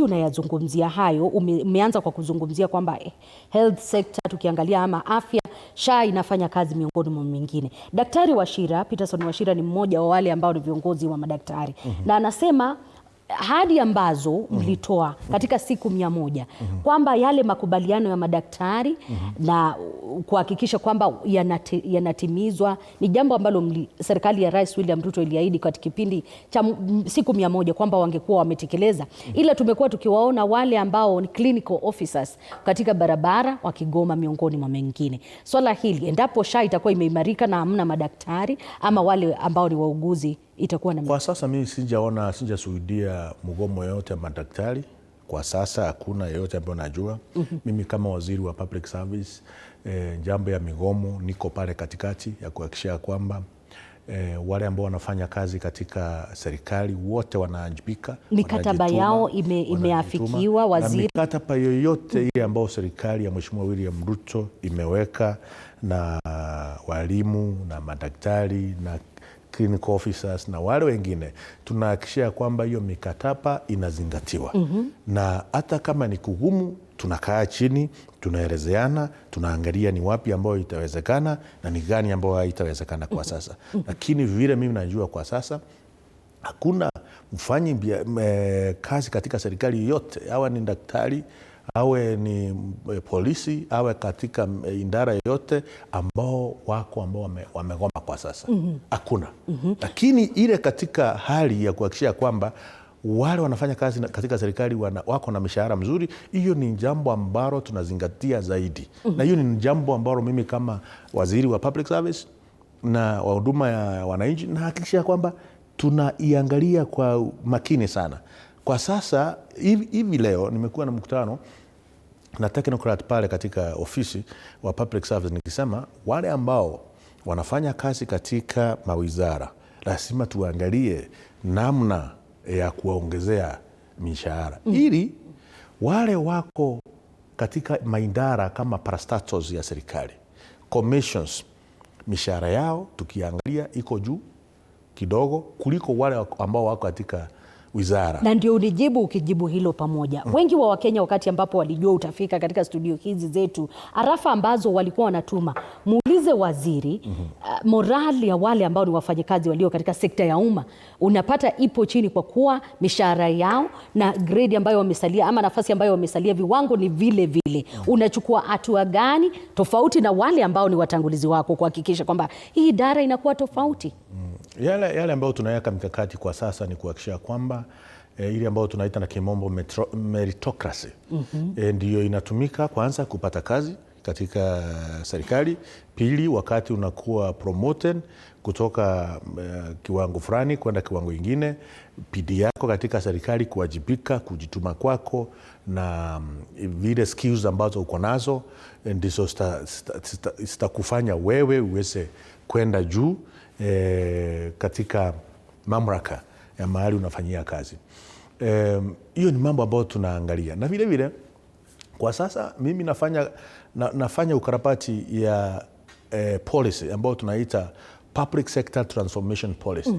unayazungumzia hayo, umeanza kwa kuzungumzia kwamba health sector tukiangalia ama afya, SHA inafanya kazi miongoni mwa mingine. Daktari Wachira, Peterson Wachira ni mmoja wa wale ambao ni viongozi wa madaktari. Na anasema hadi ambazo mlitoa katika siku 100 kwamba yale makubaliano ya madaktari na kuhakikisha kwamba yanatimizwa ni jambo ambalo serikali ya Rais William Ruto iliahidi katika kipindi cha siku 100 kwamba wangekuwa wametekeleza. Ila tumekuwa tukiwaona wale ambao ni clinical officers katika barabara wakigoma miongoni mwa mengine. Swala hili endapo SHA itakuwa imeimarika na hamna madaktari ama wale ambao ni wauguzi itakuwa na... Kwa sasa mimi sijashuhudia mgomo yote ya madaktari. Kwa sasa hakuna yote ambayo najua. Mimi kama waziri wa public service, jambo ya migomo niko pale katikati ya kuhakikisha kwamba wale ambao wanafanya kazi katika serikali wote wanaajibika. Mikataba yao imeafikiwa waziri. Na mikataba yoyote ile ambao serikali ya Mheshimiwa William Ruto imeweka na walimu na madaktari na clinical officers na wale wengine, tunahakikisha kwamba hiyo mikataba inazingatiwa. Na hata kama ni kugumu, tunakaa chini, tunaelezeana, tunaangalia ni wapi ambao itawezekana na ni gani ambao haitawezekana kwa sasa. Lakini vile mimi najua kwa sasa hakuna mfanyi kazi katika serikali yote, awe ni daktari, awe ni polisi, awe katika idara yote ambao wamegoma kwa sasa. Hakuna. Lakini ile katika hali ya kuhakikisha kwamba wale wanafanya kazi katika serikali wako na mishahara mzuri, hiyo ni jambo ambalo tunazingatia zaidi. Na hiyo ni jambo ambalo mimi kama waziri wa public service na wa huduma ya wananchi nahakikisha kwamba tunaiangalia kwa makini sana. Kwa sasa hivi leo nimekuwa na mkutano na technocrat pale katika ofisi wa public service nikisema wale ambao wanafanya kazi katika mawizara lazima tuangalie namna ya kuwaongezea mishahara ili wale wako katika maidara kama parastatals ya serikali, commissions, mishahara yao tukiangalia iko juu kidogo kuliko wale ambao wako katika wizara. Na ndio ukijibu hilo pamoja. Wengi wa Wakenya wakati ambapo walijua utafika katika studio hizi zetu, arafa ambazo walikuwa wanatuma, muulize waziri, morali ya wale ambao ni wafanyikazi walio katika sekta ya umma unapata ipo chini kwa kuwa mishahara yao na grade ambayo wamesalia ama nafasi ambayo wamesalia viwango ni vile vile. Unachukua hatua gani tofauti na wale ambao ni watangulizi wako kuhakikisha kwamba hii idara inakuwa tofauti? Yale ambayo tunaweka mikakati kwa sasa ni kuhakikisha kwamba ile ambayo tunaita na kimombo meritocracy ndiyo inatumika kwanza kupata kazi katika serikali. Pili, wakati unakuwa promoted kutoka kiwango fulani kwenda kiwango ingine, bidii yako katika serikali, kuwajibika, kujituma kwako na vile skills ambazo uko nazo ndizo zitakufanya wewe uweze kwenda juu katika mamlaka ya mahali unafanyia kazi. Hiyo ni mambo ambayo tunaangalia. Na vile vile kwa sasa mimi nafanya ukarabati ya policy ambayo tunaita public sector transformation policy,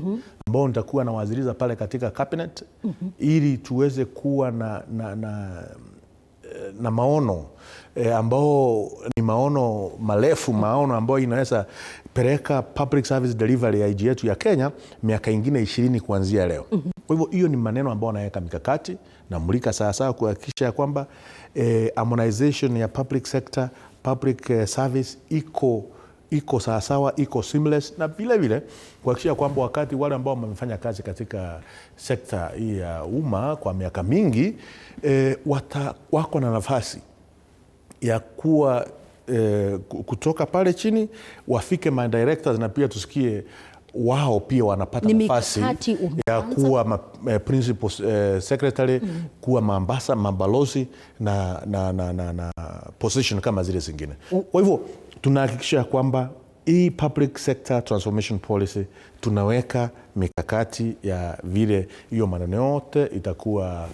ambao nitakuwa nawaziriza pale katika cabinet ili tuweze kuwa na maono ambao ni maono marefu, maono ambao inaweza peleka public service delivery ya nchi yetu ya Kenya miaka ingine 20 kuanzia leo. Kwa hivyo hiyo ni maneno ambao naweka mikakati na mulika sawasawa kuhakikisha kwamba harmonization ya public sector, public service iko sawasawa, iko seamless, na vile vile kuhakikisha kwamba wakati wale ambao wamefanya kazi katika sekta hii ya umma kwa miaka mingi wako na nafasi ya kuwa kutoka pale chini wafike ma directors, na pia tusikie wao pia wanapata nafasi ya kuwa principal secretary, kuwa maambasa, mabalozi na position kama zile zingine. Kwa hivyo tunahakikisha kwamba hii public sector transformation policy tunaweka mikakati ya vile hiyo maneno yote itakuwa